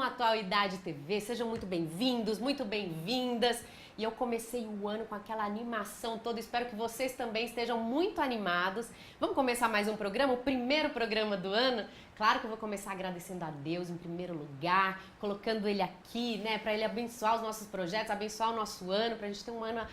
Atualidade TV. Sejam muito bem-vindos, muito bem-vindas. E eu comecei o ano com aquela animação toda. Espero que vocês também estejam muito animados. Vamos começar mais um programa, o primeiro programa do ano. Claro que eu vou começar agradecendo a Deus em primeiro lugar, colocando Ele aqui, né, para Ele abençoar os nossos projetos, abençoar o nosso ano, para a gente ter um ano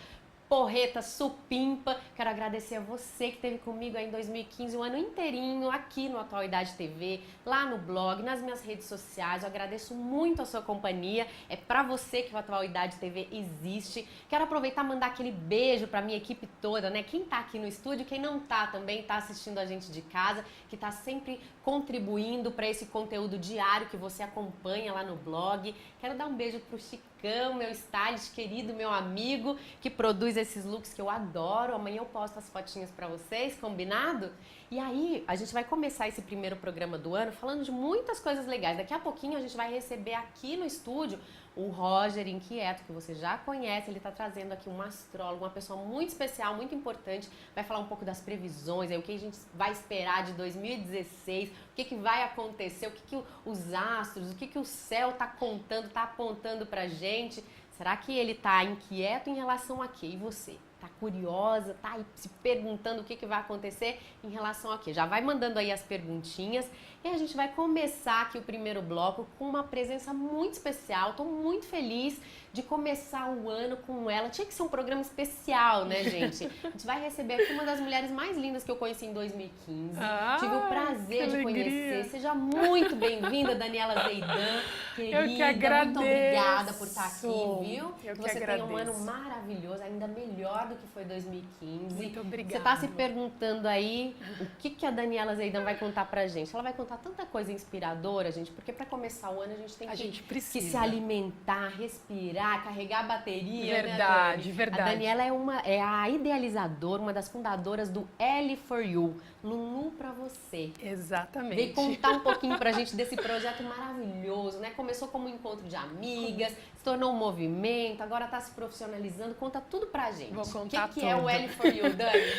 porreta, supimpa. Quero agradecer a você que esteve comigo aí em 2015, o ano inteirinho, aqui no Atualidade TV, lá no blog, nas minhas redes sociais. Eu agradeço muito a sua companhia. É pra você que o Atualidade TV existe. Quero aproveitar e mandar aquele beijo pra minha equipe toda, né? Quem tá aqui no estúdio, quem não tá também, tá assistindo a gente de casa, que tá sempre contribuindo para esse conteúdo diário que você acompanha lá no blog. Quero dar um beijo pro Chicão, meu stylist querido, meu amigo, que produz esses looks que eu adoro. Amanhã eu posto as fotinhas pra vocês, combinado? E aí, a gente vai começar esse primeiro programa do ano falando de muitas coisas legais. Daqui a pouquinho a gente vai receber aqui no estúdio o Roger Inquieto, que você já conhece. Ele tá trazendo aqui um astrólogo, uma pessoa muito especial, muito importante. Vai falar um pouco das previsões, aí, o que a gente vai esperar de 2016, o que vai acontecer, o que os astros, o que o céu tá contando, tá apontando pra gente. Será que ele tá inquieto em relação a quê? E você? Tá curiosa? Tá aí se perguntando o que vai acontecer em relação a quê? Já vai mandando aí as perguntinhas e a gente vai começar aqui o primeiro bloco com uma presença muito especial. Tô muito feliz de começar o ano com ela. Tinha que ser um programa especial, né, gente? A gente vai receber aqui uma das mulheres mais lindas que eu conheci em 2015. Tive o prazer de conhecer. Seja muito bem-vinda, Daniela Zeidan, querida. Eu que agradeço. Muito obrigada por estar aqui, viu? Eu que você agradeço. tenha um ano maravilhoso, ainda melhor do que foi 2015. Muito obrigada. Você está se perguntando aí o que a Daniela Zeidan vai contar pra gente. Ela vai contar tanta coisa inspiradora, gente, porque para começar o ano a gente tem que se alimentar, respirar, carregar a bateria. Verdade, né, verdade. A Daniela é a idealizadora, uma das fundadoras do L4U, Lulu pra você. Exatamente. Veio contar um pouquinho pra gente desse projeto maravilhoso, né? Começou como um encontro de amigas, se tornou um movimento, agora tá se profissionalizando. Conta tudo pra gente. Vou contar O que é o L4U, Dani?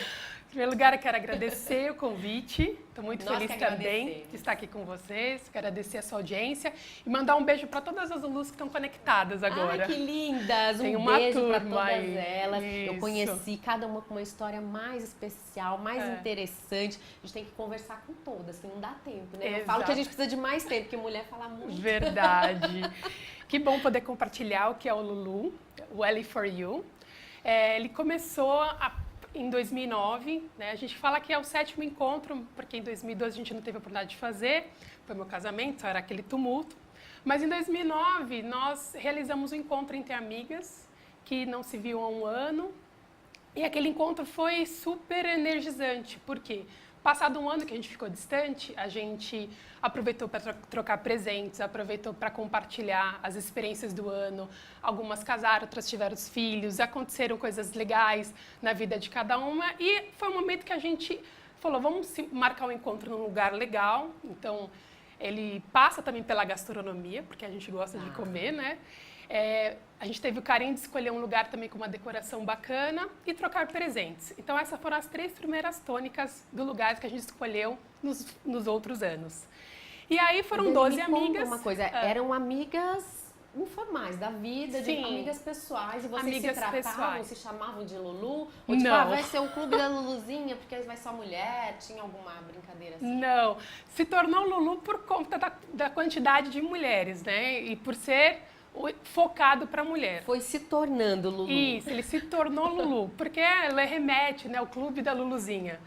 Em primeiro lugar, eu quero agradecer o convite. Estou muito feliz também de estar aqui com vocês. Quero agradecer a sua audiência e mandar um beijo para todas as Lulus que estão conectadas agora. Ai, que lindas! Tem um uma beijo para turma todas aí. elas. Isso. Eu conheci cada uma com uma história mais especial, mais interessante. A gente tem que conversar com todas, que não dá tempo, né? Eu falo que a gente precisa de mais tempo, porque mulher fala muito. Verdade. Que bom poder compartilhar o que é o Lulu, o L4U. Ele começou em 2009, né? A gente fala que é o 7º encontro, porque em 2012 a gente não teve a oportunidade de fazer, foi meu casamento, era aquele tumulto. Mas em 2009 nós realizamos um encontro entre amigas que não se viam há um ano e aquele encontro foi super energizante, porque passado um ano que a gente ficou distante, a gente aproveitou para trocar presentes, aproveitou para compartilhar as experiências do ano. Algumas casaram, outras tiveram os filhos, aconteceram coisas legais na vida de cada uma. E foi um momento que a gente falou, vamos marcar um encontro num lugar legal. Então, ele passa também pela gastronomia, porque a gente gosta de comer, né? A gente teve o carinho de escolher um lugar também com uma decoração bacana e trocar presentes. Então, essas foram as 3 primeiras tônicas do lugar que a gente escolheu nos outros anos. E aí foram 12 amigas. Uma coisa, eram amigas informais da vida, de amigas pessoais, e vocês amigas se tratavam, pessoais. se chamavam de Lulu? Ou não. Vai ser o clube da Luluzinha, porque vai só mulher? Tinha alguma brincadeira assim? Não, se tornou Lulu por conta da quantidade de mulheres, né? E por ser focado para mulher. Foi se tornando Lulu. Isso, ele se tornou Lulu, porque ela remete, né, ao clube da Luluzinha.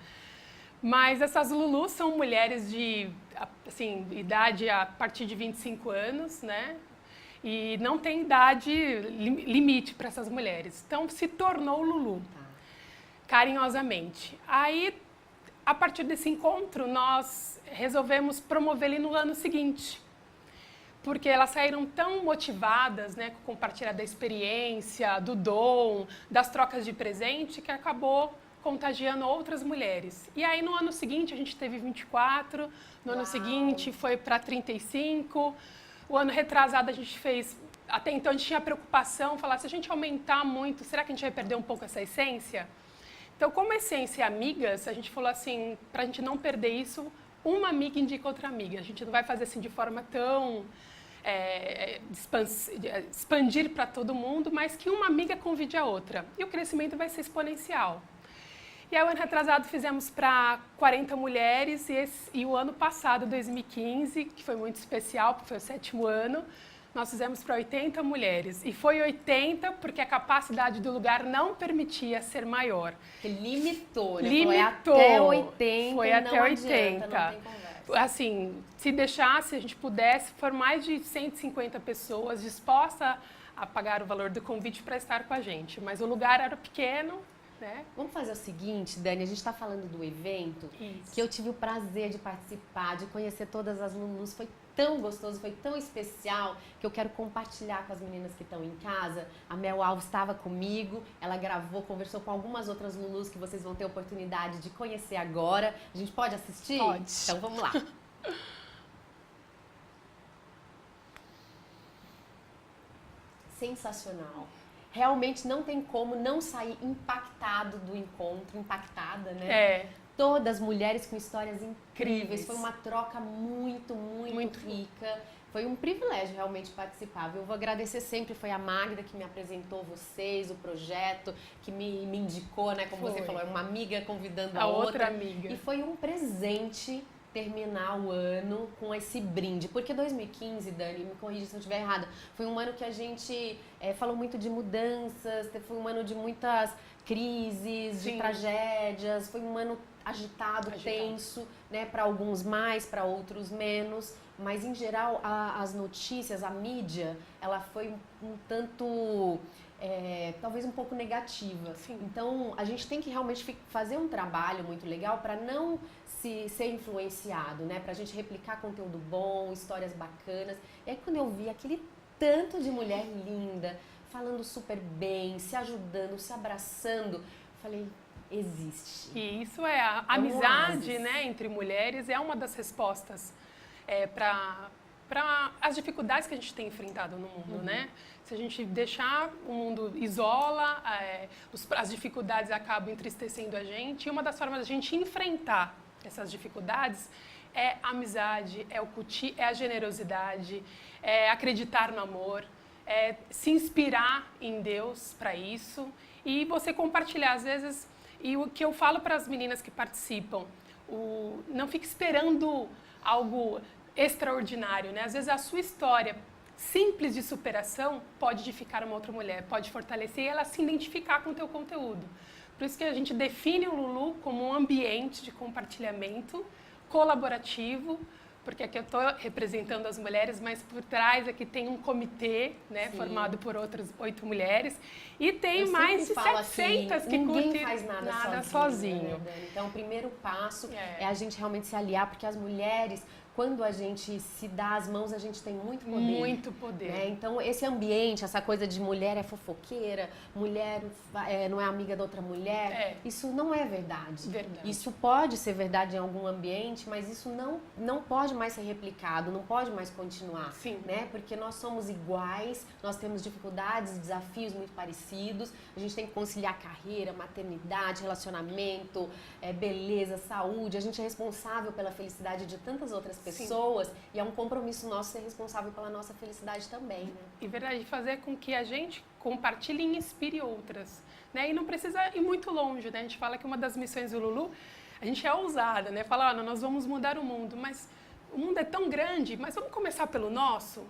Mas essas Lulus são mulheres de, assim, idade a partir de 25 anos, né? E não tem idade limite para essas mulheres. Então, se tornou Lulu, carinhosamente. Aí, a partir desse encontro, nós resolvemos promover ele no ano seguinte. Porque elas saíram tão motivadas, né, com compartilhar da experiência, do dom, das trocas de presente, que acabou contagiando outras mulheres. E aí, no ano seguinte, a gente teve 24, no ano seguinte foi para 35, o ano retrasado a gente fez... Até então a gente tinha preocupação, falar, se a gente aumentar muito, será que a gente vai perder um pouco essa essência? Então, como essência é amigas, a gente falou assim, para a gente não perder isso, uma amiga indica outra amiga. A gente não vai fazer assim de forma tão expandir para todo mundo, mas que uma amiga convide a outra. E o crescimento vai ser exponencial. E aí, o ano retrasado, fizemos para 40 mulheres e o ano passado, 2015, que foi muito especial, porque foi o 7º ano, nós fizemos para 80 mulheres. E foi 80 porque a capacidade do lugar não permitia ser maior. Que limitou, né? Limitou. Foi até 80. Foi até não 80. Adianta, não tem conversa. Assim, se deixasse, a gente pudesse, for mais de 150 pessoas dispostas a pagar o valor do convite para estar com a gente. Mas o lugar era pequeno, né? Vamos fazer o seguinte, Dani, a gente está falando do evento, Isso. que eu tive o prazer de participar, de conhecer todas as Lulus, foi tão gostoso, foi tão especial, que eu quero compartilhar com as meninas que estão em casa. A Mel Alves estava comigo, ela gravou, conversou com algumas outras Lulus que vocês vão ter oportunidade de conhecer agora. A gente pode assistir? Pode. Então vamos lá. Sensacional. Realmente não tem como não sair impactado do encontro, impactada, né? Todas mulheres com histórias incríveis. Foi uma troca muito rica. Foi um privilégio realmente participar. Eu vou agradecer sempre, foi a Magda que me apresentou vocês, o projeto, que me indicou, né? Como você falou, uma amiga convidando a outra amiga. E foi um presente terminar o ano com esse brinde. Porque 2015, Dani, me corrija se eu estiver errada, foi um ano que a gente falou muito de mudanças, foi um ano de muitas crises, de tragédias, foi um ano agitado, tenso, né? Para alguns mais, para outros menos, mas em geral as notícias, a mídia, ela foi um tanto, talvez um pouco negativa. Sim. Então a gente tem que realmente fazer um trabalho muito legal para não ser influenciado, né? Pra gente replicar conteúdo bom, histórias bacanas. E aí quando eu vi aquele tanto de mulher linda, falando super bem, se ajudando, se abraçando, falei, existe. E isso a amizade, né, entre mulheres é uma das respostas para as dificuldades que a gente tem enfrentado no mundo, né? Se a gente deixar o mundo isola, as dificuldades acabam entristecendo a gente. E uma das formas da gente enfrentar essas dificuldades é a amizade, é a generosidade, é acreditar no amor, é se inspirar em Deus para isso e você compartilhar às vezes. E o que eu falo para as meninas que participam, não fique esperando algo extraordinário, né? Às vezes a sua história simples de superação pode edificar uma outra mulher, pode fortalecer e ela se identificar com o teu conteúdo. Por isso que a gente define o Lulu como um ambiente de compartilhamento colaborativo, porque aqui eu estou representando as mulheres, mas por trás aqui tem um comitê, né, formado por outras 8 mulheres, e tem mais de 700 que ninguém faz nada sozinho. Né, então, o primeiro passo é a gente realmente se aliar, porque as mulheres, quando a gente se dá as mãos, a gente tem muito poder. Muito poder. Né? Então, esse ambiente, essa coisa de mulher é fofoqueira, mulher não é amiga da outra mulher, isso não é verdade. Isso pode ser verdade em algum ambiente, mas isso não pode mais ser replicado, não pode mais continuar. Sim. Né? Porque nós somos iguais, nós temos dificuldades e desafios muito parecidos, a gente tem que conciliar carreira, maternidade, relacionamento, beleza, saúde, a gente é responsável pela felicidade de tantas outras pessoas. Sim. E é um compromisso nosso ser responsável pela nossa felicidade também. Né? E verdade, fazer com que a gente compartilhe e inspire outras. Né? E não precisa ir muito longe, né? A gente fala que uma das missões do Lulu, a gente é ousada, né? Fala, nós vamos mudar o mundo, mas o mundo é tão grande, mas vamos começar pelo nosso?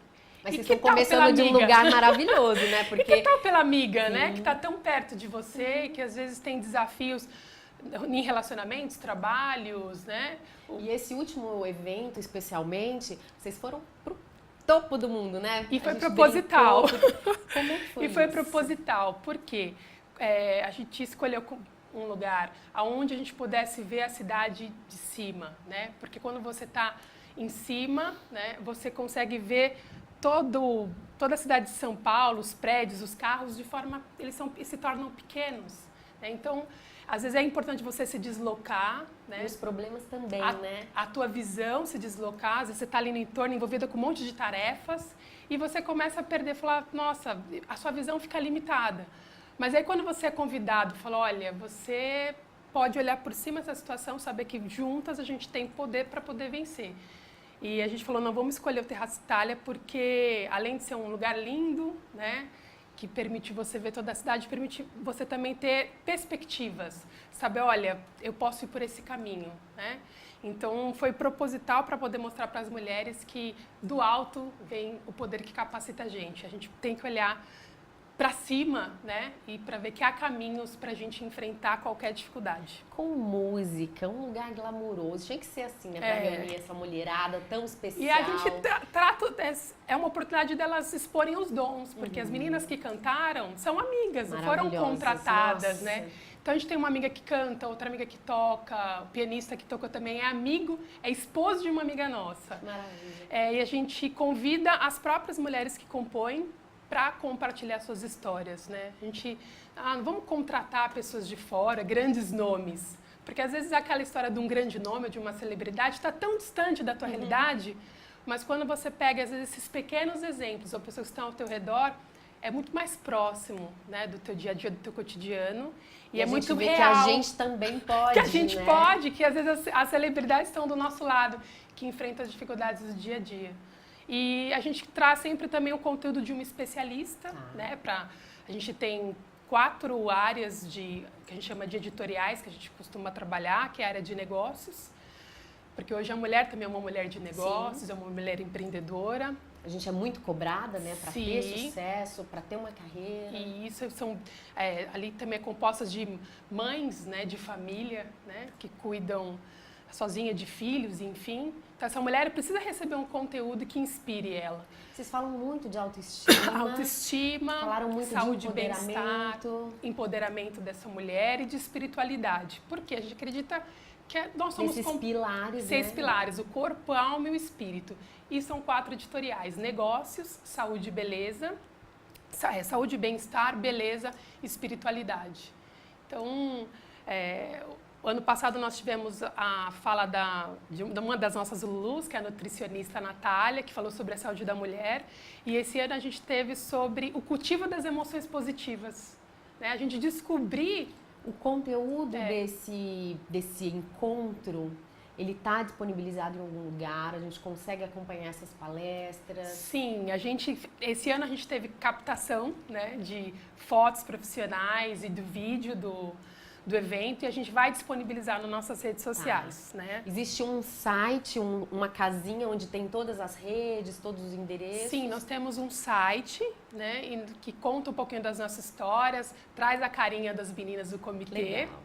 Mas vocês estão começando de um lugar maravilhoso, né? Porque... E que tal pela amiga, né? Que está tão perto de você e que às vezes tem desafios em relacionamentos, trabalhos, né? E esse último evento, especialmente, vocês foram pro topo do mundo, né? E foi proposital. Como é que foi isso? Foi proposital, porque a gente escolheu um lugar onde a gente pudesse ver a cidade de cima, né? Porque quando você está em cima, né, você consegue ver toda a cidade de São Paulo, os prédios, os carros, eles se tornam pequenos. Né? Então, às vezes é importante você se deslocar, né? E os problemas também, né? A tua visão se deslocar, às vezes você está ali no entorno envolvida com um monte de tarefas e você começa a perder, falar, nossa, a sua visão fica limitada. Mas aí quando você é convidado, fala, olha, você pode olhar por cima dessa situação, saber que juntas a gente tem poder para poder vencer. E a gente falou, não, vamos escolher o Terraço Itália porque, além de ser um lugar lindo, né, que permite você ver toda a cidade, permite você também ter perspectivas. Saber, olha, eu posso ir por esse caminho, né? Então, foi proposital para poder mostrar para as mulheres que do alto vem o poder que capacita a gente. A gente tem que olhar para cima, né? E para ver que há caminhos para a gente enfrentar qualquer dificuldade. Com música, um lugar glamouroso. Tinha que ser assim, né? Para reunir essa mulherada tão especial. E a gente trata... É uma oportunidade delas exporem os dons, porque as meninas que cantaram são amigas, não foram contratadas, né? Então a gente tem uma amiga que canta, outra amiga que toca, o pianista que tocou também é amigo, é esposo de uma amiga nossa. Maravilha. E a gente convida as próprias mulheres que compõem para compartilhar suas histórias, né? A gente, não vamos contratar pessoas de fora, grandes nomes, porque às vezes aquela história de um grande nome, de uma celebridade, está tão distante da tua realidade, mas quando você pega às vezes esses pequenos exemplos, ou pessoas que estão ao teu redor, é muito mais próximo, né, do teu dia a dia, do teu cotidiano, e é muito real. Que a gente também pode, que a gente né? pode, que às vezes as celebridades estão do nosso lado, que enfrentam as dificuldades do dia a dia. E a gente traz sempre também o conteúdo de uma especialista, né? A gente tem 4 áreas que a gente chama de editoriais, que a gente costuma trabalhar, que é a área de negócios, porque hoje a mulher também é uma mulher de negócios, é uma mulher empreendedora. A gente é muito cobrada, né? Para ter sucesso, para ter uma carreira. E isso são ali também é compostas de mães, né? De família, né? Que cuidam sozinha de filhos, enfim. Então, essa mulher precisa receber um conteúdo que inspire ela. Vocês falam muito de autoestima. Autoestima, falaram muito saúde, de bem-estar, empoderamento dessa mulher e de espiritualidade. Porque a gente acredita que nós somos... Esses pilares, 6 pilares, o corpo, a alma e o espírito. E são 4 editoriais, negócios, saúde e beleza, saúde, bem-estar, beleza e espiritualidade. Então, o ano passado nós tivemos a fala de uma das nossas Lulus, que é a nutricionista Natália, que falou sobre a saúde da mulher. E esse ano a gente teve sobre o cultivo das emoções positivas. Né? A gente descobrir... O conteúdo desse encontro, ele está disponibilizado em algum lugar? A gente consegue acompanhar essas palestras? Sim, esse ano a gente teve captação, né, de fotos profissionais e do vídeo do evento, e a gente vai disponibilizar nas nossas redes sociais, né? Existe um site, uma casinha onde tem todas as redes, todos os endereços? Sim, nós temos um site, né, que conta um pouquinho das nossas histórias, traz a carinha das meninas do comitê. Legal.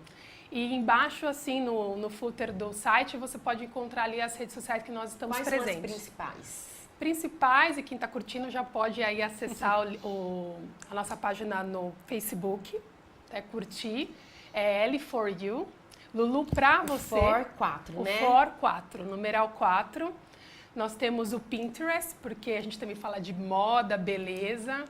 E embaixo, assim, no footer do site, você pode encontrar ali as redes sociais que nós estamos presentes. Quais são as principais? Principais, e quem está curtindo já pode aí acessar a nossa página no Facebook, curtir. É L4U, Lulu pra você. For 4, né? O For 4, numeral 4. Nós temos o Pinterest, porque a gente também fala de moda, beleza.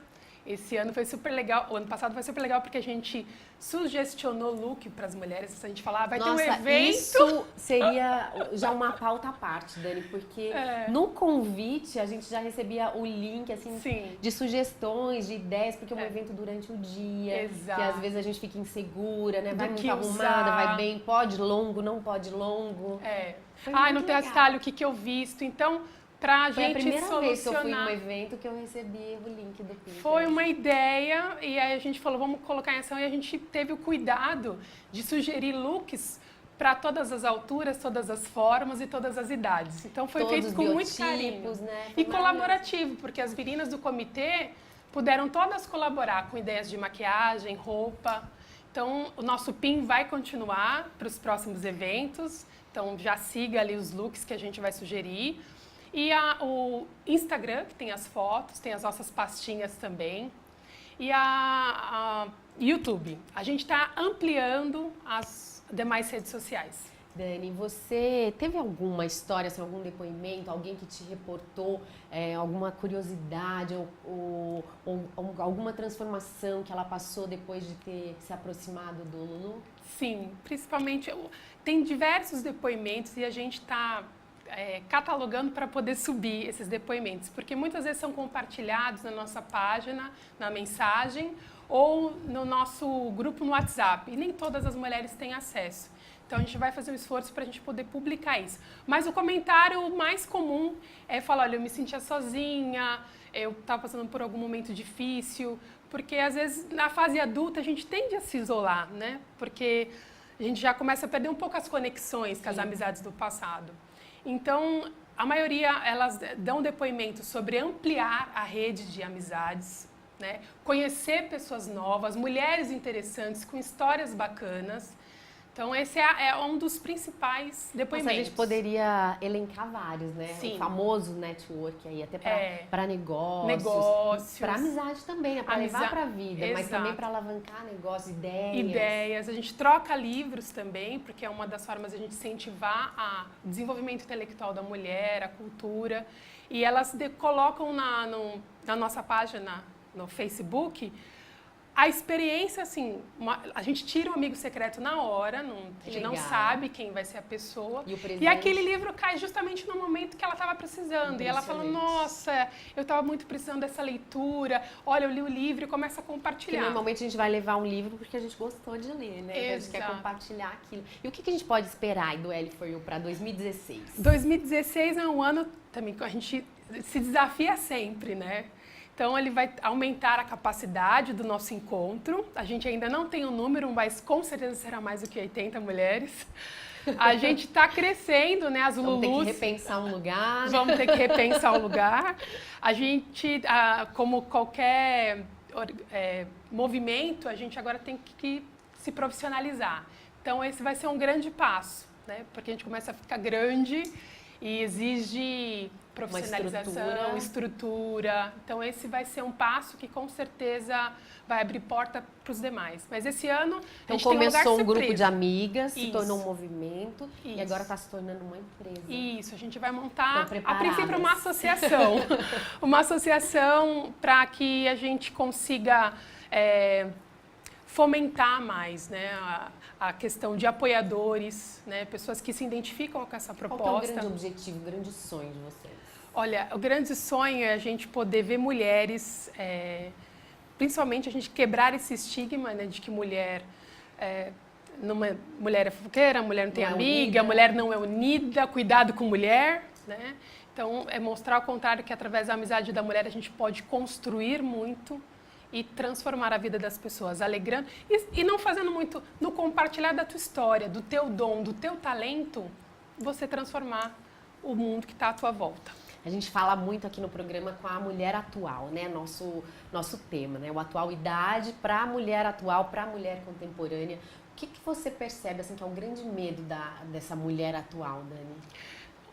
Esse ano foi super legal, o ano passado foi super legal porque a gente sugestionou look para as mulheres. A gente falava, vai ter um evento. Isso seria já uma pauta à parte, Dani, porque no convite a gente já recebia o link assim de sugestões, de ideias, porque é um evento durante o dia. Exato. Que às vezes a gente fica insegura, né? Vai muito arrumada, vai bem, pode longo, não pode longo. Não tem atalho, o que eu visto. Então, pra gente Foi a primeira vez que eu fui em um solucionar. evento que eu recebi o link do Pinterest. Foi uma ideia e aí a gente falou, vamos colocar em ação, e a gente teve o cuidado de sugerir looks para todas as alturas, todas as formas e todas as idades. Então foi feito com muito carinho. Né? E colaborativo, porque as meninas do comitê puderam todas colaborar com ideias de maquiagem, roupa. Então o nosso PIN vai continuar para os próximos eventos. Então já siga ali os looks que a gente vai sugerir. E o Instagram, que tem as fotos, tem as nossas pastinhas também. E a YouTube. A gente está ampliando as demais redes sociais. Dani, você teve alguma história, assim, algum depoimento, alguém que te reportou alguma curiosidade ou alguma transformação que ela passou depois de ter se aproximado do Lulu? Sim, principalmente tem diversos depoimentos e a gente está catalogando para poder subir esses depoimentos, porque muitas vezes são compartilhados na nossa página, na mensagem, ou no nosso grupo no WhatsApp. E nem todas as mulheres têm acesso. Então, a gente vai fazer um esforço para a gente poder publicar isso. Mas o comentário mais comum é falar, olha, eu me sentia sozinha, eu estava passando por algum momento difícil, porque às vezes na fase adulta a gente tende a se isolar, né? Porque a gente já começa a perder um pouco as conexões com as amizades do passado. Então, a maioria, elas dão depoimento sobre ampliar a rede de amizades, né? Conhecer pessoas novas, mulheres interessantes, com histórias bacanas. Então, esse é um dos principais depoimentos. Nossa, a gente poderia elencar vários, né? Sim. O famoso network aí, até para negócios. Para amizade também, para levar para a vida, mas também para alavancar negócios, ideias. A gente troca livros também, porque é uma das formas de a gente incentivar o desenvolvimento intelectual da mulher, a cultura. E elas colocam na nossa página no Facebook a experiência, assim, a gente tira o amigo secreto na hora, a gente não sabe quem vai ser a pessoa. E aquele livro cai justamente no momento que ela estava precisando. E ela fala, nossa, eu estava muito precisando dessa leitura, olha, eu li o livro e começa a compartilhar. Porque normalmente a gente vai levar um livro porque a gente gostou de ler, né? Então a gente quer compartilhar aquilo. E o que a gente pode esperar aí do L4U para 2016? 2016 é um ano também que a gente se desafia sempre, né? Então, ele vai aumentar a capacidade do nosso encontro. A gente ainda não tem um número, mas com certeza será mais do que 80 mulheres. A gente está crescendo, né? As Lulus... Vamos ter que repensar um lugar. Vamos ter que repensar o lugar. A gente, como qualquer movimento, a gente agora tem que se profissionalizar. Então, esse vai ser um grande passo, né? Porque a gente começa a ficar grande e exige profissionalização, estrutura. Então, esse vai ser um passo que, com certeza, vai abrir porta para os demais. Mas esse ano, a gente começou tem um grupo de amigas, se tornou um movimento e agora está se tornando uma empresa. Isso, a gente vai montar, a princípio, uma associação. Uma associação para que a gente consiga fomentar mais, né, a questão de apoiadores, né, pessoas que se identificam com essa proposta. Qual que é o grande objetivo, o grande sonho de vocês? Olha, o grande sonho é a gente poder ver mulheres, principalmente a gente quebrar esse estigma, né, de que mulher mulher é fofoqueira, mulher não tem amiga, mulher não é unida, cuidado com mulher, né? Então, é mostrar ao contrário que através da amizade da mulher a gente pode construir muito e transformar a vida das pessoas, alegrando e não fazendo muito no compartilhar da tua história, do teu dom, do teu talento, você transformar o mundo que está à tua volta. A gente fala muito aqui no programa com a mulher atual, né? Nosso tema, né? O atual idade para a mulher atual, para a mulher contemporânea. O que você percebe assim que é o grande medo dessa mulher atual, Dani?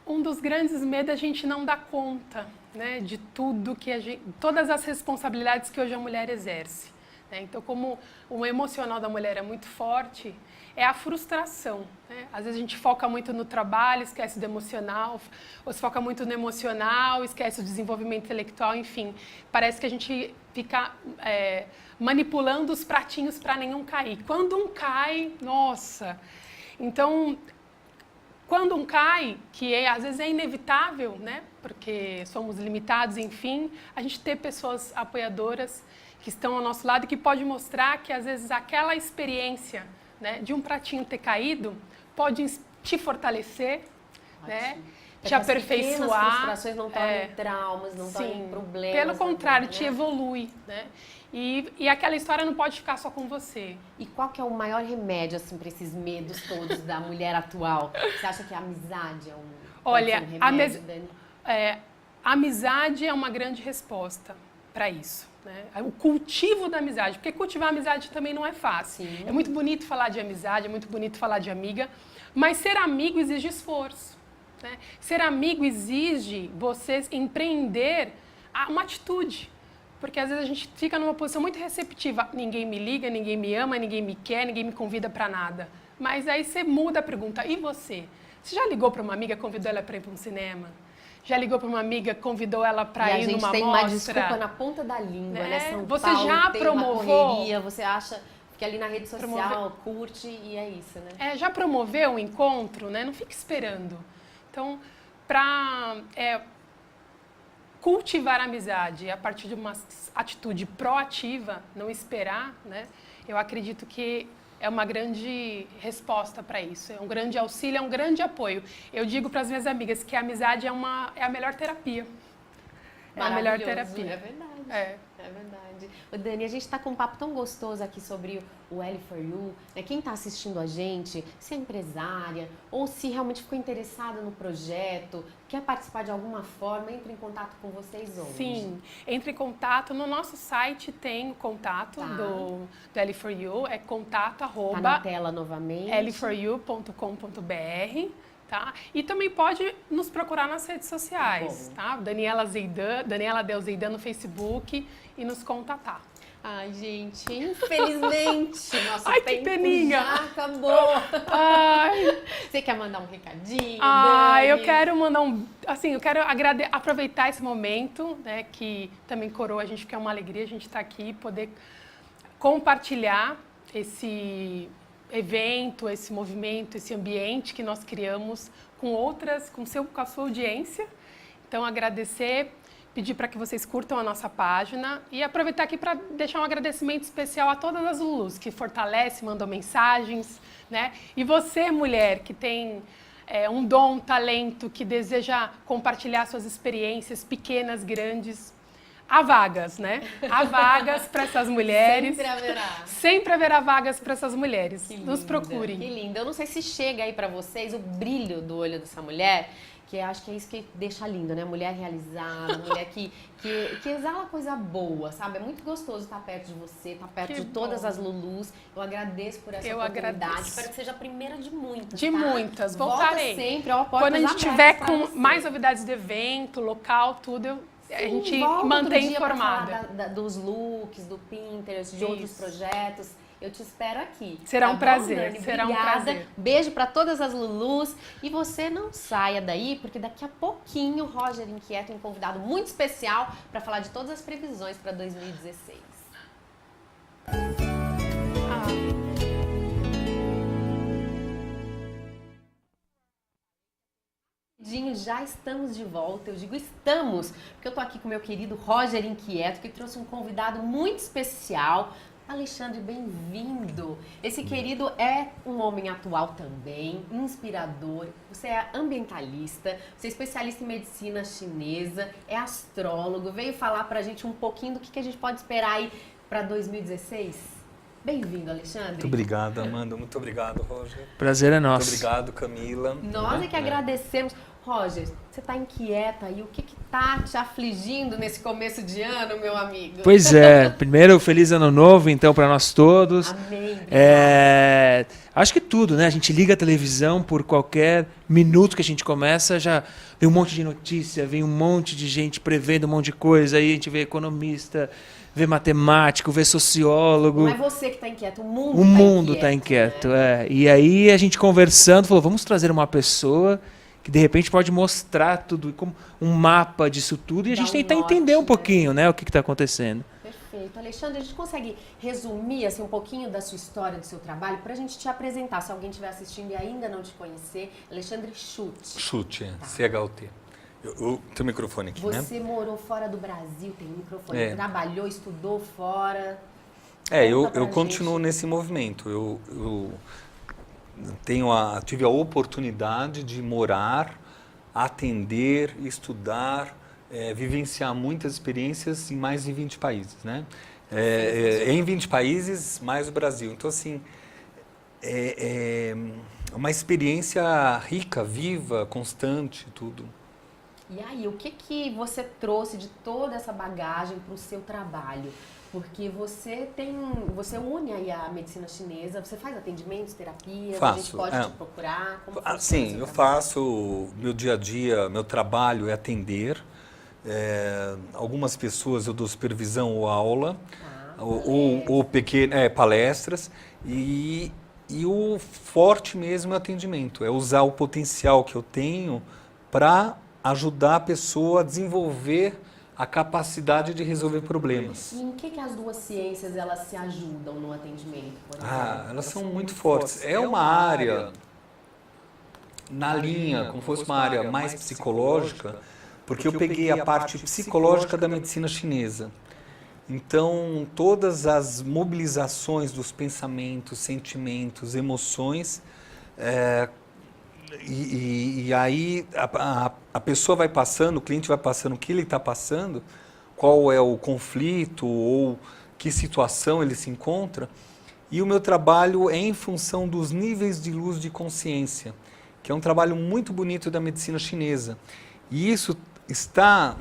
Um dos grandes medos é a gente não dar conta, né, de tudo que todas as responsabilidades que hoje a mulher exerce, né? Então, como o emocional da mulher é muito forte, é a frustração, né? Às vezes a gente foca muito no trabalho, esquece do emocional, ou se foca muito no emocional, esquece o desenvolvimento intelectual, enfim. Parece que a gente fica manipulando os pratinhos para nenhum cair. Quando um cai, nossa! Então, quando um cai, que às vezes é inevitável, né? Porque somos limitados, enfim, a gente ter pessoas apoiadoras que estão ao nosso lado e que pode mostrar que às vezes aquela experiência, né, de um pratinho ter caído pode te fortalecer, né? Te aperfeiçoar. As frustrações não tornem traumas, não tornem problemas. Pelo contrário, te evolui, né? E aquela história não pode ficar só com você. E qual que é o maior remédio assim para esses medos todos da mulher atual? Você acha que a amizade é um remédio, Dani? A amizade é uma grande resposta para isso, né? O cultivo da amizade, porque cultivar a amizade também não é fácil. Sim. É muito bonito falar de amizade, é muito bonito falar de amiga, mas ser amigo exige esforço, né? Ser amigo exige você empreender uma atitude. Porque às vezes a gente fica numa posição muito receptiva. Ninguém me liga, ninguém me ama, ninguém me quer, ninguém me convida para nada. Mas aí você muda a pergunta. E você? Você já ligou para uma amiga, convidou ela para ir para um cinema? Já ligou para uma amiga, convidou ela para ir numa mostra? E a gente tem uma desculpa na ponta da língua, né? São você Paulo, já tem promoveu? Uma correria, você acha que ali na rede social curte e é isso, né? Já promoveu o encontro, né? Não fique esperando. Então, cultivar a amizade a partir de uma atitude proativa, não esperar, né? Eu acredito que é uma grande resposta para isso, é um grande auxílio, é um grande apoio. Eu digo para as minhas amigas que a amizade é a melhor terapia. É a melhor terapia. É verdade. É verdade. Ô, Dani, a gente está com um papo tão gostoso aqui sobre o L4U. Né? Quem está assistindo a gente, se é empresária ou se realmente ficou interessada no projeto, quer participar de alguma forma, entre em contato com vocês hoje. Sim, entre em contato. No nosso site tem o contato do L4U, é contato @ Tá na tela novamente. l4u.com.br. Tá? E também pode nos procurar nas redes sociais, tá? Daniela Del Zeidan no Facebook e nos contatar. Ai, gente, infelizmente, nosso tempo já acabou. Ai. Você quer mandar um recadinho, Dani? Eu quero eu quero aproveitar esse momento, né, que também coroa a gente, que é uma alegria a gente estar aqui e poder compartilhar esse evento, esse movimento, esse ambiente que nós criamos com a sua audiência. Então, agradecer, pedir para que vocês curtam a nossa página e aproveitar aqui para deixar um agradecimento especial a todas as Lulus que fortalecem, mandam mensagens, né? E você, mulher, que tem um dom, um talento, que deseja compartilhar suas experiências pequenas, grandes, há vagas, né? Há vagas para essas mulheres. Sempre haverá. Sempre haverá vagas para essas mulheres. Que Nos linda, procurem. Que lindo. Eu não sei se chega aí para vocês o brilho do olho dessa mulher, que eu acho que é isso que deixa lindo, né? Mulher realizada, mulher que exala coisa boa, sabe? É muito gostoso estar perto de você, estar perto de todas as Lulus. Eu agradeço por essa oportunidade. Espero que seja a primeira de muitas, De muitas. Voltarei. Volta sempre, ó, quando a gente tiver com mais novidades de evento, local, tudo, a gente mantém informada. Dos looks, do Pinterest, de outros projetos. Eu te espero aqui. Será tá um prazer. Dani? Será Obrigada. Um prazer. Beijo para todas as Lulus. E você não saia daí, porque daqui a pouquinho o Roger Inquieto tem um convidado muito especial para falar de todas as previsões para 2016. Já estamos de volta, eu digo estamos, porque eu tô aqui com o meu querido Roger Inquieto, que trouxe um convidado muito especial. Alexandre, bem-vindo. Esse querido é um homem atual também, inspirador. Você é ambientalista, você é especialista em medicina chinesa, é astrólogo, veio falar pra gente um pouquinho do que a gente pode esperar aí para 2016. Bem-vindo, Alexandre. Muito obrigado, Amanda. Muito obrigado, Roger. Prazer é nosso. Muito obrigado, Camila. Nós é que agradecemos. Roger, você está inquieta e o que está te afligindo nesse começo de ano, meu amigo? Pois é, primeiro, feliz ano novo, então, para nós todos. Amém. Acho que tudo, né? A gente liga a televisão, por qualquer minuto que a gente começa, já vem um monte de notícia, vem um monte de gente prevendo um monte de coisa, aí a gente vê economista, vê matemático, vê sociólogo. Não é você que está inquieto, o mundo está inquieto. Né? E aí a gente conversando, falou, vamos trazer uma pessoa que de repente pode mostrar tudo, como um mapa disso tudo, e a gente tentar entender um pouquinho, né, o que está acontecendo. Perfeito. Alexandre, a gente consegue resumir assim, um pouquinho da sua história, do seu trabalho, para a gente te apresentar, se alguém estiver assistindo e ainda não te conhecer. Alexandre Schutt. Schutt, tá. CHUT. Eu tenho o microfone aqui, Você morou fora do Brasil, tem um microfone, trabalhou, estudou fora. Eu continuo nesse movimento. Eu tive a oportunidade de morar, atender, estudar, vivenciar muitas experiências em mais de 20 países, né? Em 20 países, mais o Brasil. Então, assim, é uma experiência rica, viva, constante, tudo. E aí, o que você trouxe de toda essa bagagem para o seu trabalho? Porque você une aí a medicina chinesa, você faz atendimentos, terapias, faço, a gente pode te procurar? Como sim, eu faço, meu dia a dia, meu trabalho é atender. Algumas pessoas eu dou supervisão ou aula, ou palestras, e o forte mesmo é o atendimento, é usar o potencial que eu tenho para ajudar a pessoa a desenvolver a capacidade de resolver problemas. E em que as duas ciências elas se ajudam no atendimento, por exemplo? Elas são muito fortes. É uma área na linha, como fosse uma área mais psicológica, porque eu peguei a parte psicológica da medicina chinesa. Então, todas as mobilizações dos pensamentos, sentimentos, emoções, e aí a pessoa vai passando, o cliente vai passando o que ele está passando, qual é o conflito ou que situação ele se encontra, e o meu trabalho é em função dos níveis de luz de consciência, que é um trabalho muito bonito da medicina chinesa. E isso está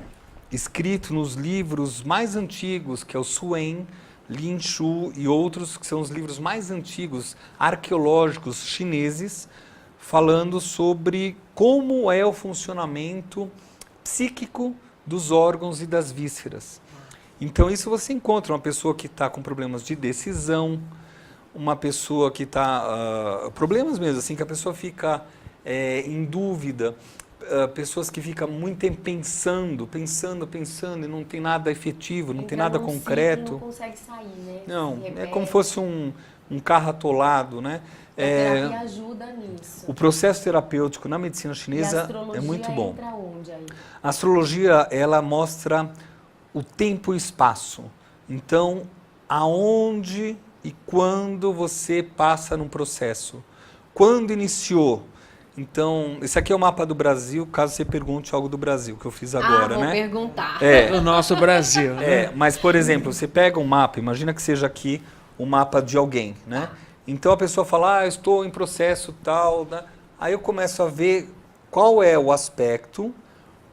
escrito nos livros mais antigos, que é o Suen, Lin Shu e outros, que são os livros mais antigos, arqueológicos chineses, falando sobre como é o funcionamento psíquico dos órgãos e das vísceras. Então isso você encontra uma pessoa que está com problemas de decisão, uma pessoa que está... problemas mesmo, assim, que a pessoa fica em dúvida, pessoas que ficam muito tempo pensando e não tem nada efetivo, não tem nada concreto. Não consegue sair, né? Não, é como se fosse um carro atolado, né? A terapia ajuda nisso. O processo terapêutico na medicina chinesa é muito bom. Entra onde aí? A astrologia, ela mostra o tempo e o espaço. Então, aonde e quando você passa num processo. Quando iniciou. Então, esse aqui é o mapa do Brasil, caso você pergunte algo do Brasil, que eu fiz agora, vou né? perguntar. O nosso Brasil. Mas, por exemplo, você pega um mapa, imagina que seja aqui o mapa de alguém, né? Então a pessoa fala, estou em processo tal, né? Aí eu começo a ver qual é o aspecto,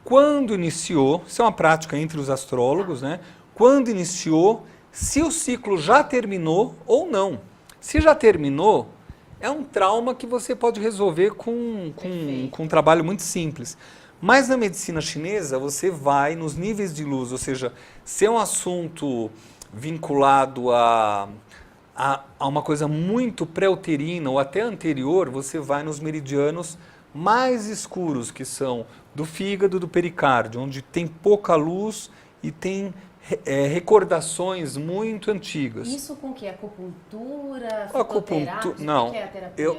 quando iniciou, isso é uma prática entre os astrólogos, né? Quando iniciou, se o ciclo já terminou ou não. Se já terminou, é um trauma que você pode resolver com um trabalho muito simples. Mas na medicina chinesa, você vai nos níveis de luz, ou seja, se é um assunto vinculado a uma coisa muito pré-uterina ou até anterior, você vai nos meridianos mais escuros, que são do fígado, do pericárdio, onde tem pouca luz e tem recordações muito antigas. Isso com o que? Acupuntura? Não. O que é a terapia?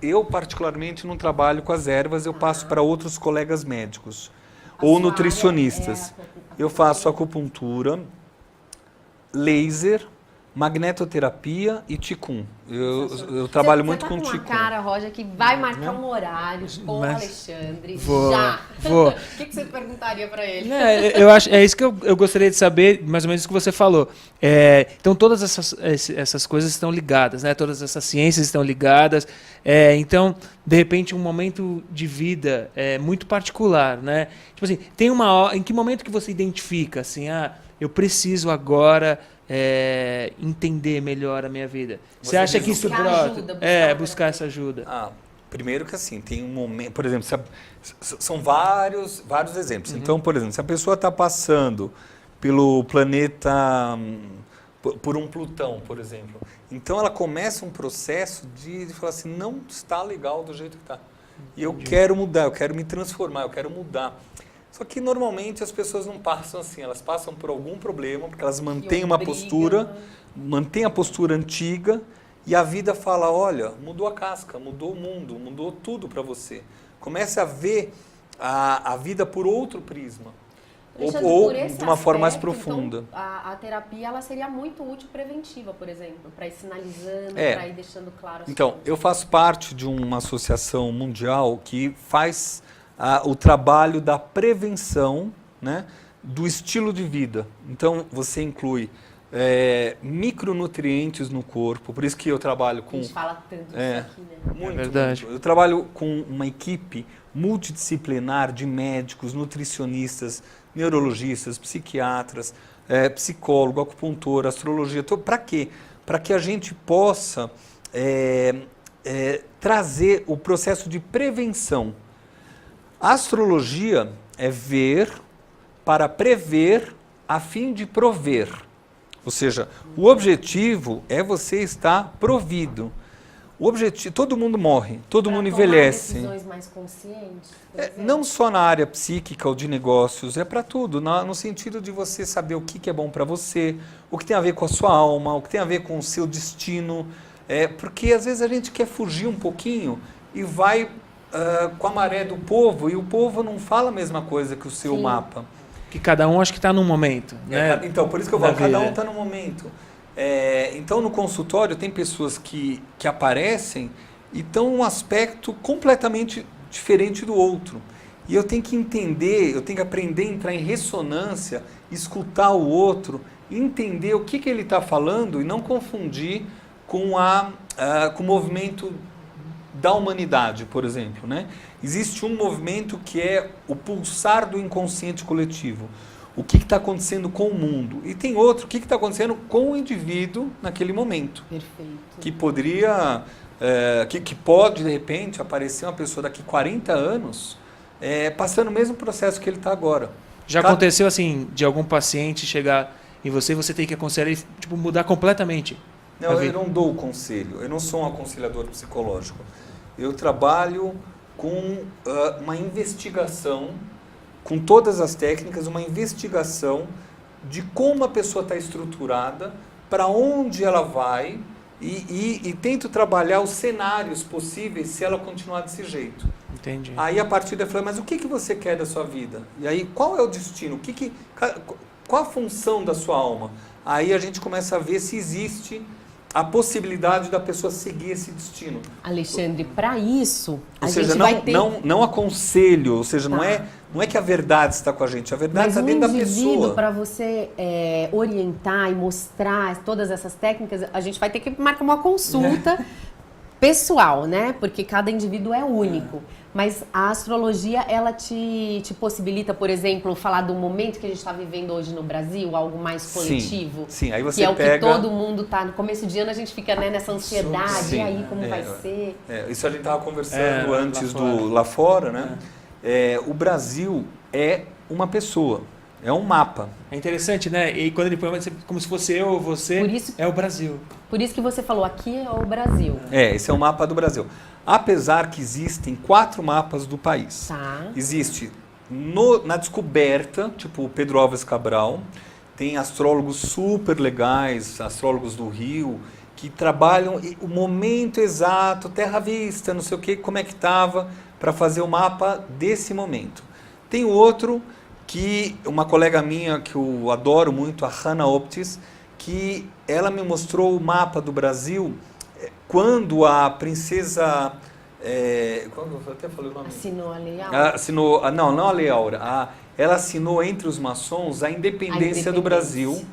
Eu particularmente não trabalho com as ervas, eu passo para outros colegas médicos ou nutricionistas. Eu faço acupuntura, laser, magnetoterapia e Qigong. Eu trabalho muito com Qigong. Você tá com uma cara, Roger, que vai marcar um horário com o Alexandre já. Vou. O que você perguntaria para ele? Eu acho, é isso que eu gostaria de saber, mais ou menos isso que você falou. Então, todas essas coisas estão ligadas, né? Todas essas ciências estão ligadas. Então, de repente, um momento de vida muito particular, né? Tipo assim, em que momento que você identifica, assim, eu preciso agora entender melhor a minha vida? Você acha que isso brota? Buscar essa ajuda. Primeiro que assim, tem um momento, por exemplo, são vários exemplos. Então, por exemplo, se a pessoa está passando pelo planeta, por um Plutão, por exemplo, então ela começa um processo de falar assim, não está legal do jeito que está. E eu quero mudar, eu quero me transformar, eu quero mudar. Só que normalmente as pessoas não passam assim, elas passam por algum problema, porque elas mantêm uma postura, mantêm a postura antiga, e a vida fala, olha, mudou a casca, mudou o mundo, mudou tudo para você. Comece a ver a vida por outro prisma, ou de uma forma mais profunda. Então, a terapia ela seria muito útil preventiva, por exemplo, para ir sinalizando, para ir deixando claro. Então, eu faço parte de uma associação mundial que faz o trabalho da prevenção, né, do estilo de vida. Então, você inclui micronutrientes no corpo, por isso que eu trabalho com... A gente fala tanto disso aqui, né? Muito, verdade. Muito. Eu trabalho com uma equipe multidisciplinar de médicos, nutricionistas, neurologistas, psiquiatras, psicólogo, acupuntor, astrologia. Para quê? Para que a gente possa trazer o processo de prevenção. A astrologia é ver para prever a fim de prover. Ou seja, o objetivo é você estar provido. O objetivo, todo mundo morre, todo mundo envelhece. Decisões mais conscientes, não só na área psíquica ou de negócios, é para tudo, no sentido de você saber o que é bom para você, o que tem a ver com a sua alma, o que tem a ver com o seu destino. Porque às vezes a gente quer fugir um pouquinho e vai com a maré do povo, e o povo não fala a mesma coisa que o seu Sim. mapa. Que cada um acho que está num momento, né? Então, por isso que eu Da falo, cada um vida. está no momento. Então, no consultório, tem pessoas que aparecem e estão num aspecto completamente diferente do outro. E eu tenho que entender, eu tenho que aprender a entrar em ressonância, escutar o outro, entender o que ele está falando e não confundir com o movimento da humanidade, por exemplo, né? Existe um movimento que é o pulsar do inconsciente coletivo. O que está acontecendo com o mundo? E tem outro, o que está acontecendo com o indivíduo naquele momento. Perfeito. Que poderia, que pode, de repente, aparecer uma pessoa daqui 40 anos passando o mesmo processo que ele está agora. Já Tá? aconteceu assim, de algum paciente chegar em você e você tem que aconselhar e tipo, mudar completamente? Não, eu não dou conselho, eu não sou um aconselhador psicológico. Eu trabalho com uma investigação, com todas as técnicas, uma investigação de como a pessoa está estruturada, para onde ela vai e tento trabalhar os cenários possíveis se ela continuar desse jeito. Entendi. Aí a partir daí eu falei, mas o que você quer da sua vida? E aí qual é o destino? Qual a função da sua alma? Aí a gente começa a ver se existe a possibilidade da pessoa seguir esse destino. Alexandre, para isso, a Ou seja, gente vai ter... não aconselho, ou seja, Tá. não é que a verdade está com a gente, a verdade Mas está um dentro da indivíduo, pessoa. para você orientar e mostrar todas essas técnicas, a gente vai ter que marcar uma consulta pessoal, né? Porque cada indivíduo é único. Mas a astrologia, ela te possibilita, por exemplo, falar do momento que a gente está vivendo hoje no Brasil, algo mais coletivo. Sim, aí você que é pega... o que todo mundo tá. No começo de ano a gente fica nessa ansiedade, Sim. e aí como vai ser? Isso a gente estava conversando antes lá fora. lá fora, né? O Brasil é uma pessoa, é um mapa. É interessante, né? E quando ele põe como se fosse eu ou você, Por isso- é o Brasil. Por isso que você falou, aqui é o Brasil. Esse é o mapa do Brasil. Apesar que existem 4 mapas do país. Tá. Existe na descoberta, tipo o Pedro Álvares Cabral, tem astrólogos super legais, astrólogos do Rio, que trabalham o momento exato, terra à vista, não sei o que, como é que estava, para fazer o mapa desse momento. Tem outro que uma colega minha que eu adoro muito, a Hannah Optis, que ela me mostrou o mapa do Brasil quando a princesa... quando eu até falei o nome? Assinou a lei Assinou, não a Lei Áurea. Ela assinou entre os maçons a independência do Brasil,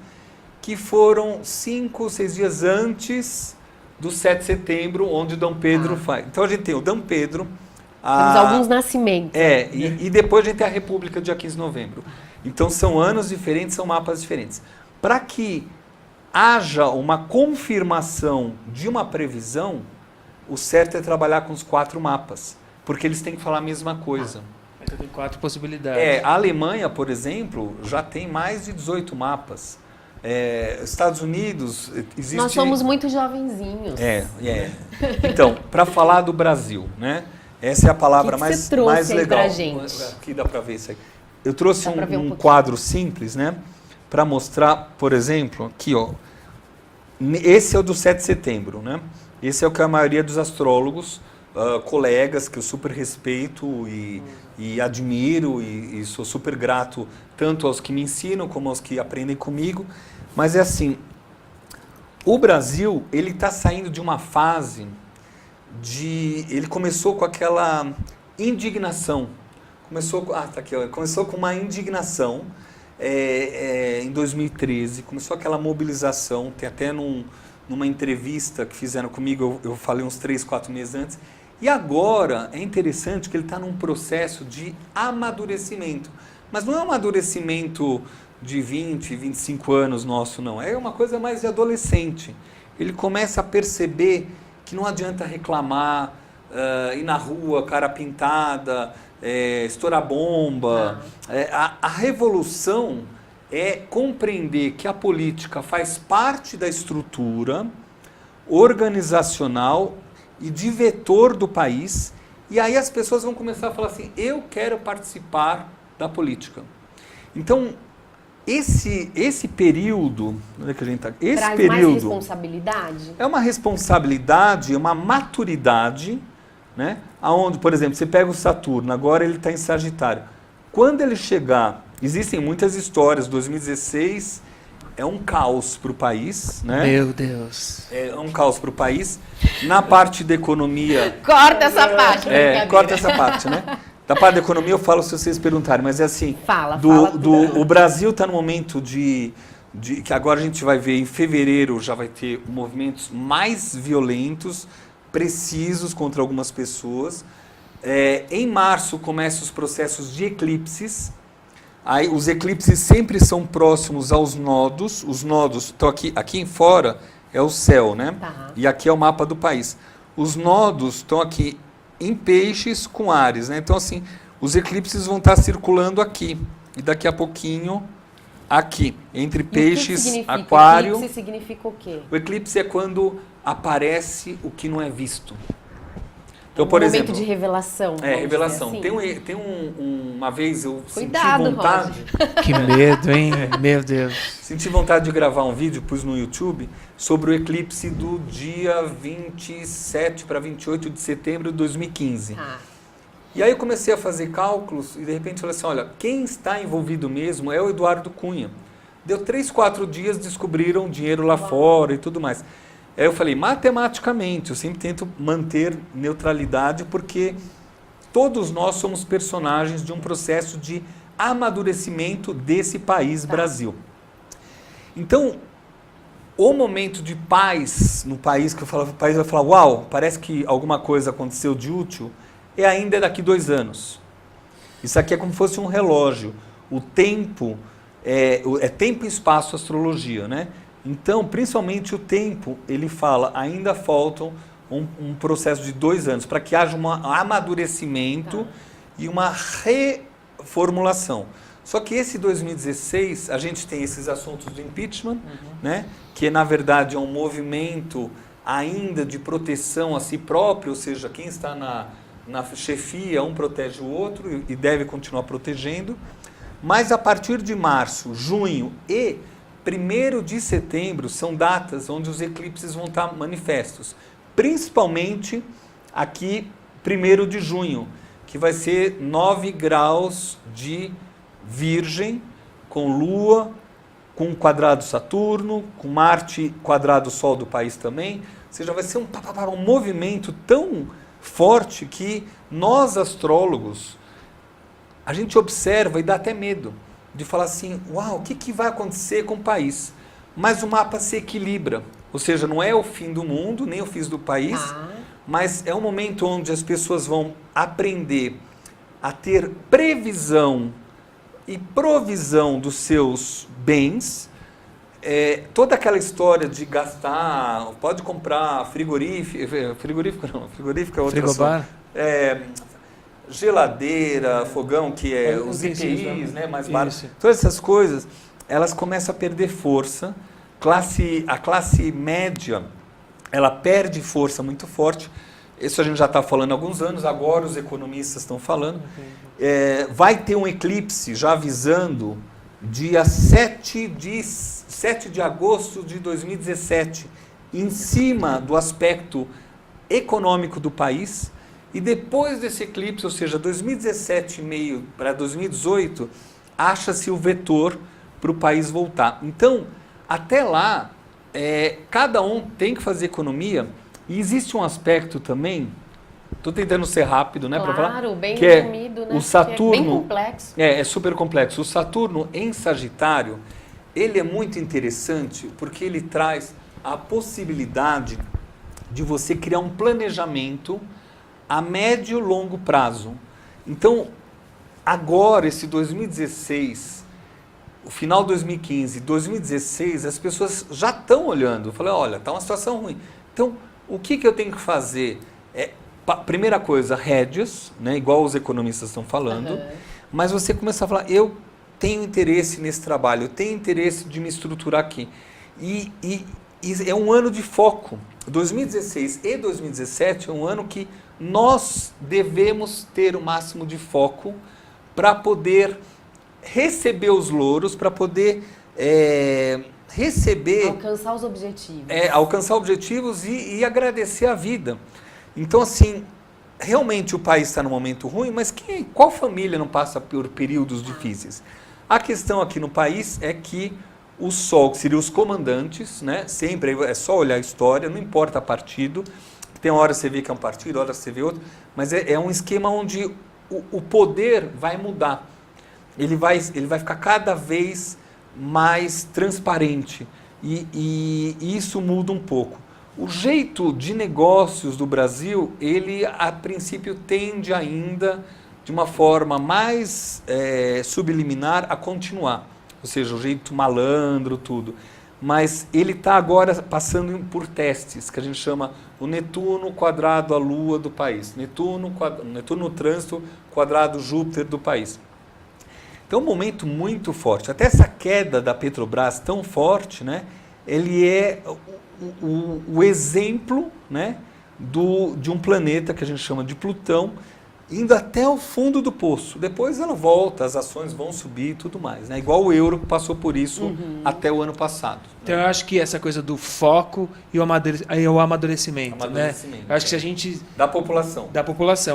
que foram 5, 6 dias antes do 7 de setembro, onde Dom Pedro faz. Então a gente tem o Dom Pedro... Temos alguns nascimentos. E depois a gente tem a República, dia 15 de novembro. Então são anos diferentes, são mapas diferentes. Para que haja uma confirmação de uma previsão, o certo é trabalhar com os 4 mapas, porque eles têm que falar a mesma coisa. Então tem 4 possibilidades. A Alemanha, por exemplo, já tem mais de 18 mapas. Estados Unidos, existe... Nós somos muito jovenzinhos. Então, para falar do Brasil, né? Essa é a palavra Que mais você trouxe aí legal. pra gente? Aqui dá para ver isso aí. Eu trouxe Dá pra ver um um pouquinho. quadro simples, né? Para mostrar, por exemplo, aqui, ó. Esse é o do 7 de setembro, né? Esse é o que a maioria dos astrólogos, colegas que eu super respeito e admiro e sou super grato tanto aos que me ensinam como aos que aprendem comigo. Mas é assim, o Brasil, ele está saindo de uma fase ele começou com aquela indignação. Começou com uma indignação em 2013, começou aquela mobilização, tem até numa entrevista que fizeram comigo, eu falei uns 3, 4 meses antes, e agora é interessante que ele está num processo de amadurecimento, mas não é um amadurecimento de 20, 25 anos nosso, não, é uma coisa mais de adolescente. Ele começa a perceber que não adianta reclamar, ir na rua, cara pintada, estourar bomba. A revolução é compreender que a política faz parte da estrutura organizacional e de vetor do país, e aí as pessoas vão começar a falar assim, eu quero participar da política. Então, esse período, onde é que a gente tá? Esse Traz período mais responsabilidade? é uma responsabilidade, uma maturidade, né? Aonde, por exemplo, você pega o Saturno, agora ele está em Sagitário. Quando ele chegar, existem muitas histórias, 2016 é um caos para o país, né? Meu Deus. É um caos para o país. Na parte da economia... Corta essa parte, brincadeira. corta essa parte, né? Da parte da economia eu falo se vocês perguntarem, mas é assim... Fala o Brasil está no momento que agora a gente vai ver, em fevereiro já vai ter movimentos mais violentos, precisos contra algumas pessoas. Em março começam os processos de eclipses. Aí, os eclipses sempre são próximos aos nodos. Os nodos estão aqui em fora, é o céu, né? Tá. E aqui é o mapa do país. Os nodos estão aqui em peixes com Áries, né? Então, assim, os eclipses vão estar circulando aqui. E daqui a pouquinho, aqui. Entre peixes, aquário... Eclipse significa o quê? O eclipse é quando aparece o que não é visto. Então, Um por momento exemplo, de revelação. revelação. Assim. Tem uma vez eu Cuidado, senti vontade, Que medo, hein? Meu Deus. senti vontade de gravar um vídeo, pus no YouTube, sobre o eclipse do dia 27 para 28 de setembro de 2015. Tá. E aí eu comecei a fazer cálculos e de repente falei assim, olha, quem está envolvido mesmo é o Eduardo Cunha. Deu 3, 4 dias, descobriram dinheiro lá fora e tudo mais. Aí eu falei, matematicamente, eu sempre tento manter neutralidade porque todos nós somos personagens de um processo de amadurecimento desse país, Brasil. Então, o momento de paz no país, que eu falava, o país vai falar, uau, parece que alguma coisa aconteceu de útil, ainda daqui 2 anos. Isso aqui é como se fosse um relógio. O tempo, é tempo e espaço astrologia, né? Então, principalmente o tempo, ele fala, ainda faltam um processo de 2 anos para que haja um amadurecimento e uma reformulação. Só que esse 2016, a gente tem esses assuntos do impeachment, né? Que na verdade é um movimento ainda de proteção a si próprio, ou seja, quem está na chefia, um protege o outro e deve continuar protegendo. Mas a partir de março, junho e 1º de setembro são datas onde os eclipses vão estar manifestos. Principalmente aqui, 1º de junho, que vai ser 9 graus de Virgem, com Lua, com quadrado Saturno, com Marte quadrado Sol do país também. Ou seja, vai ser um movimento tão forte que nós, astrólogos, a gente observa e dá até medo de falar assim, uau, o que vai acontecer com o país? Mas o mapa se equilibra, ou seja, não é o fim do mundo, nem o fim do país, mas é um momento onde as pessoas vão aprender a ter previsão e provisão dos seus bens. Toda aquela história de gastar, pode comprar frigorífico é outra Frigobar? Geladeira, fogão, que os IPIs, né, mais baratos. Todas essas coisas, elas começam a perder força. A classe média, ela perde força muito forte. Isso a gente já está falando há alguns anos, agora os economistas estão falando. Vai ter um eclipse, já avisando, dia 7 de agosto de 2017, em cima do aspecto econômico do país. E depois desse eclipse, ou seja, 2017 meio para 2018, acha-se o vetor para o país voltar. Então, até lá, cada um tem que fazer economia. E existe um aspecto também, estou tentando ser rápido, né, para falar, Claro, bem que resumido, né? O Saturno, é bem complexo. É super complexo. O Saturno em Sagitário, ele é muito interessante porque ele traz a possibilidade de você criar um planejamento a médio e longo prazo. Então, agora, esse 2016, o final de 2015, 2016, as pessoas já estão olhando. Eu falei, olha, está uma situação ruim. Então, o que eu tenho que fazer? Primeira coisa, rédeas, né, igual os economistas estão falando, mas você começa a falar, eu tenho interesse nesse trabalho, eu tenho interesse de me estruturar aqui. E é um ano de foco. 2016 e 2017 é um ano que nós devemos ter o máximo de foco para poder receber os louros, para poder receber... Alcançar os objetivos. Alcançar objetivos e agradecer a vida. Então, assim, realmente o país está num momento ruim, mas qual família não passa por períodos difíceis? A questão aqui no país é que o Sol, que seria os comandantes, né? Sempre é só olhar a história, não importa partido, tem hora você vê que é um partido, hora você vê outro, mas é um esquema onde o poder vai mudar. Ele vai ficar cada vez mais transparente e isso muda um pouco. O jeito de negócios do Brasil, ele a princípio tende ainda, de uma forma mais subliminar, a continuar. Ou seja, o jeito malandro, tudo. Mas ele está agora passando por testes, que a gente chama o Netuno quadrado a Lua do país. Netuno no trânsito quadrado Júpiter do país. Então, é um momento muito forte. Até essa queda da Petrobras tão forte, né, ele é o exemplo, né, de um planeta que a gente chama de Plutão, indo até o fundo do poço. Depois ela volta, as ações vão subir e tudo mais. Né? Igual o euro que passou por isso até o ano passado. Então eu acho que essa coisa do foco e o amadurecimento, né? Eu acho que se a gente... Da população.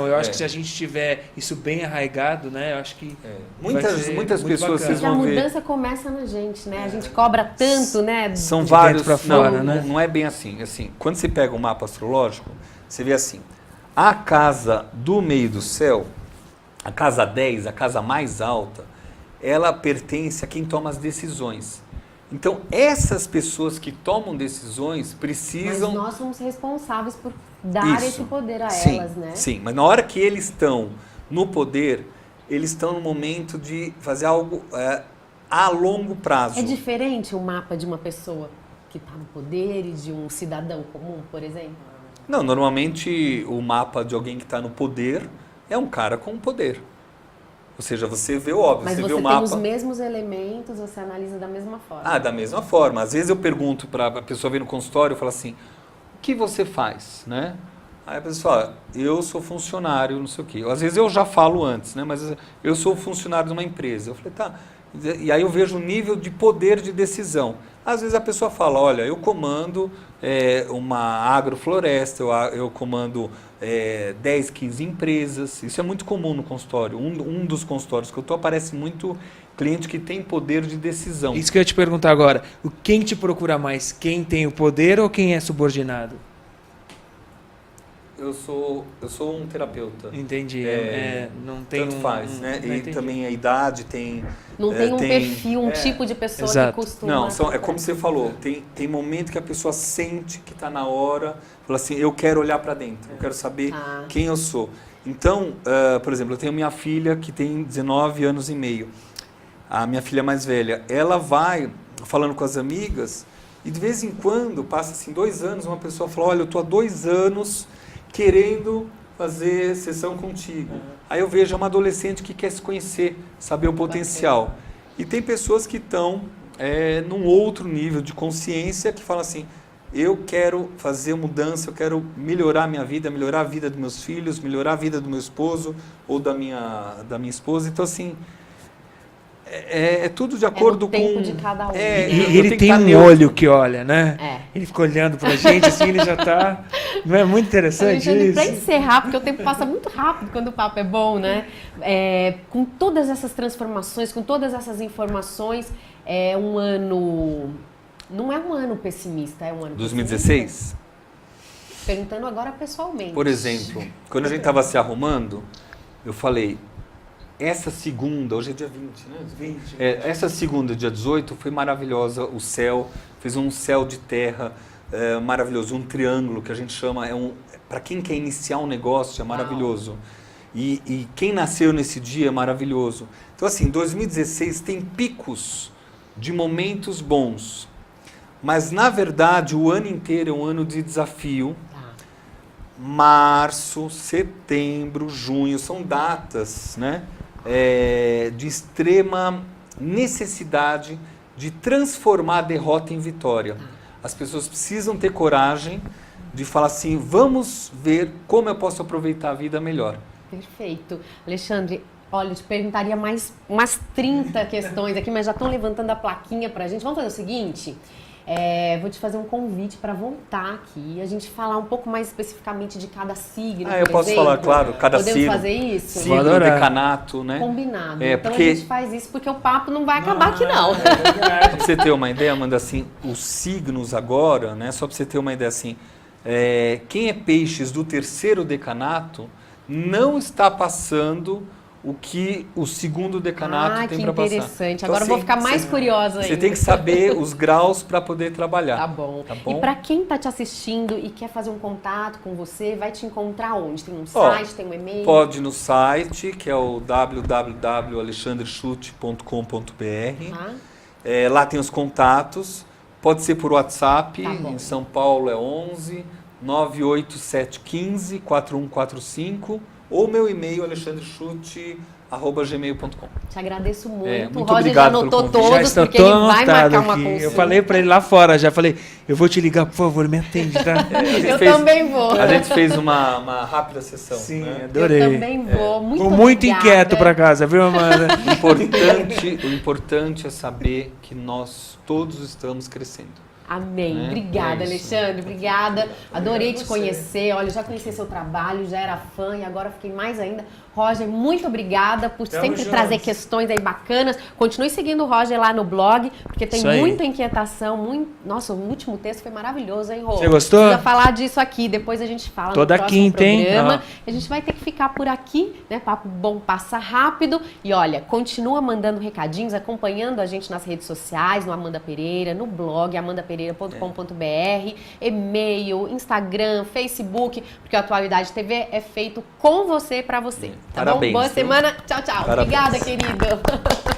Eu acho que se a gente tiver isso bem arraigado, né? Eu acho que muitas pessoas vocês a vão ver. mudança começa na gente, né? A gente cobra tanto, né? São vários... pra fora, né? Não é bem assim. Quando você pega um mapa astrológico, você vê assim... A casa do meio do céu, a casa 10, a casa mais alta, ela pertence a quem toma as decisões. Então, essas pessoas que tomam decisões precisam... Mas nós somos responsáveis por dar esse poder a elas, né? Sim, mas na hora que eles estão no poder, eles estão no momento de fazer algo a longo prazo. É diferente o mapa de uma pessoa que está no poder e de um cidadão comum, por exemplo? Não, normalmente o mapa de alguém que está no poder é um cara com poder. Ou seja, você vê o óbvio, mas você você vê o tem mapa... os mesmos elementos, você analisa da mesma forma. Ah, da mesma forma. Às vezes eu pergunto para a pessoa vir no consultório, eu falo assim, o que você faz, né? Aí a pessoa fala, eu sou funcionário, não sei o quê. Às vezes eu já falo antes, né? Mas eu sou funcionário de uma empresa. Eu falei, tá. E aí eu vejo o nível de poder de decisão. Às vezes a pessoa fala, olha, eu comando uma agrofloresta, eu comando 10, 15 empresas. Isso é muito comum no consultório. Um dos consultórios que eu estou aparece muito cliente que tem poder de decisão. Isso que eu ia te perguntar agora. Quem te procura mais? Quem tem o poder ou quem é subordinado? Eu sou um terapeuta. Entendi. Não tem tanto faz, né? E entendi. também a idade tem... Não tem um perfil, tipo de pessoa Exato. que costuma... Não, é como você falou, tem momento que a pessoa sente que está na hora, fala assim, eu quero olhar para dentro, eu quero saber quem eu sou. Então, por exemplo, eu tenho minha filha que tem 19 anos e meio, a minha filha mais velha, ela vai falando com as amigas e de vez em quando, passa assim 2 anos, uma pessoa fala, olha, eu estou há 2 anos querendo fazer sessão contigo. Aí eu vejo uma adolescente que quer se conhecer, saber o potencial. E tem pessoas que estão num outro nível de consciência que falam assim, eu quero fazer mudança, eu quero melhorar a minha vida, melhorar a vida dos meus filhos, melhorar a vida do meu esposo ou da minha esposa. Então, assim, é tudo de acordo com... É o tempo de cada um. E ele tem um olho que olha, né? Ele fica olhando pra gente, assim, ele já tá... Não é muito interessante Alexandre, isso? para encerrar, porque o tempo passa muito rápido quando o papo é bom, né? Com todas essas transformações, com todas essas informações, é um ano... Não é um ano pessimista, é um ano 2016? pessimista? Perguntando agora pessoalmente. Por exemplo, quando a gente estava se arrumando, eu falei, essa segunda, hoje é dia 20, né? 20. Essa segunda, dia 18, foi maravilhosa, o céu, fez um céu de terra maravilhoso, um triângulo que a gente chama, para quem quer iniciar um negócio é maravilhoso. E quem nasceu nesse dia é maravilhoso. Então assim, 2016 tem picos de momentos bons, mas na verdade o ano inteiro é um ano de desafio. Março, setembro, junho, são datas, né, de extrema necessidade de transformar a derrota em vitória. As pessoas precisam ter coragem de falar assim, vamos ver como eu posso aproveitar a vida melhor. Perfeito. Alexandre, olha, eu te perguntaria mais umas 30 questões aqui, mas já estão levantando a plaquinha pra gente. Vamos fazer o seguinte, vou te fazer um convite para voltar aqui e a gente falar um pouco mais especificamente de cada signo. Eu posso falar, claro, cada Podemos signo. fazer isso? Signo, decanato, né? Combinado. Então porque... a gente faz isso porque o papo não vai acabar aqui, não. Pra você ter uma ideia, Amanda, assim, os signos agora, né? Só para você ter uma ideia assim, quem é peixes do terceiro decanato não está passando o que o segundo decanato tem para passar. Que interessante. Então, agora eu vou ficar mais curiosa ainda. Você tem que saber os graus para poder trabalhar. Tá bom. E para quem está te assistindo e quer fazer um contato com você, vai te encontrar onde? Tem um site, tem um e-mail? Pode ir no site, que é o www.alexandrechute.com.br. Lá tem os contatos. Pode ser por WhatsApp. Em São Paulo é 11 98715 4145. Ou meu e-mail, alexandrechute@gmail.com. Te agradeço muito. Muito o Roger já anotou todos, porque ele vai marcar uma consulta. Eu falei para ele lá fora, já falei, eu vou te ligar, por favor, me atende, tá? Também vou. A gente fez uma rápida sessão. Sim, né? adorei. Eu também vou. Vou muito inquieto para casa, viu, Amanda? O importante é saber que nós todos estamos crescendo. Amém. Obrigada, Alexandre. Obrigada. Adorei te conhecer. Olha, já conheci seu trabalho, já era fã e agora fiquei mais ainda. Roger, muito obrigada por sempre trazer questões aí bacanas. Continue seguindo o Roger lá no blog, porque tem muita inquietação. Nossa, o último texto foi maravilhoso, hein, Rô? Você gostou? Precisa falar disso aqui, depois a gente fala Toda no próximo quinta, programa. hein? A gente vai ter que ficar por aqui, né? Papo bom passa rápido. E olha, continua mandando recadinhos, acompanhando a gente nas redes sociais, no Amanda Pereira, no blog amandapereira.com.br, e-mail, Instagram, Facebook, porque a Atualidade TV é feito com você, para você. Tá Parabéns, bom? Boa viu? semana. Tchau, tchau. Parabéns. Obrigada, querido.